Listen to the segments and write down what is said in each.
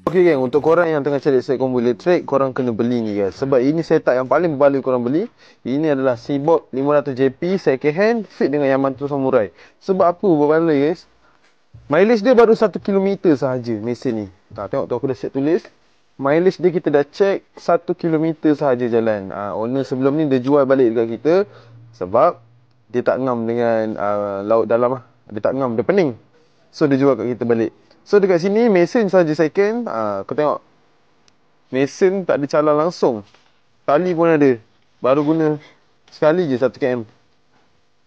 Okay gang, untuk korang yang tengah cari set combo elektrik, korang kena beli ni guys. Sebab ini setup yang paling berbaloi korang beli. Ini adalah Seabox 500JP second hand fit dengan Yamato Samurai. Sebab apa berbaloi guys? Mileage dia baru 1 km sahaja mesin ni. Tengok tu aku dah set tulis. Mileage dia kita dah check 1 km sahaja jalan. Owner sebelum ni dia jual balik dekat kita sebab dia tak ngam dengan laut dalam lah. Dia tak ngam, dia pening. So dia jual kat kita balik. So dekat sini mesin saja second. Kau tengok. Mesin tak ada calar langsung. Tali pun ada. Baru guna sekali je 1 km.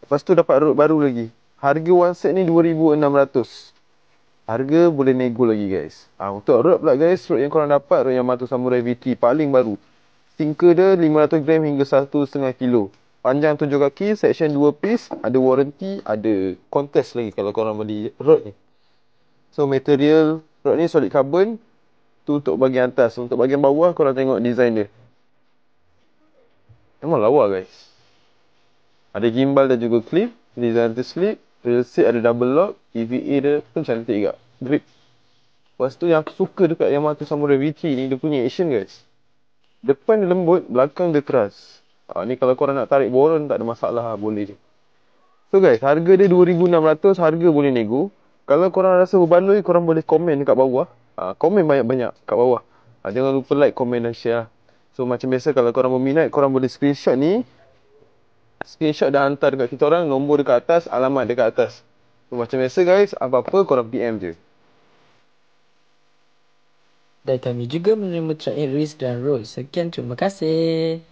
Lepas tu dapat rod baru lagi. Harga one set ni 2,600. Harga boleh nego lagi guys. Untuk rod pula guys, rod yang korang dapat, rod Yamato Samurai V3 paling baru. Sinker dia 500 gram hingga 1,5 kilo. Panjang 7 kaki, section 2 piece, ada warranty, ada contest lagi kalau korang beli rod ni. So material rod ni solid carbon. Tu untuk bahagian atas. Untuk bahagian bawah korang tengok design dia. Memang lawa guys. Ada gimbal dan juga clip. Design anti slip. Real seat ada double lock. EVA dia pun cantik juga. Grip. Lepas tu yang aku suka dekat Yamato Samurai V3 ni, dia punya action guys. Depan dia lembut, belakang dia keras. Ni kalau korang nak tarik boron tak ada masalah, boleh je. So guys, harga dia 2,600, harga boleh nego. Kalau korang rasa berbaloi, korang boleh komen dekat bawah. Komen banyak-banyak kat bawah. Jangan lupa like, komen dan share. So macam biasa kalau korang berminat, korang boleh screenshot ni. Screenshot dan hantar dekat kita orang. Nombor dekat atas, alamat dekat atas. So macam biasa guys, apa-apa korang PM je. Dan kami juga menerima trial Riz dan Rose. Sekian, terima kasih.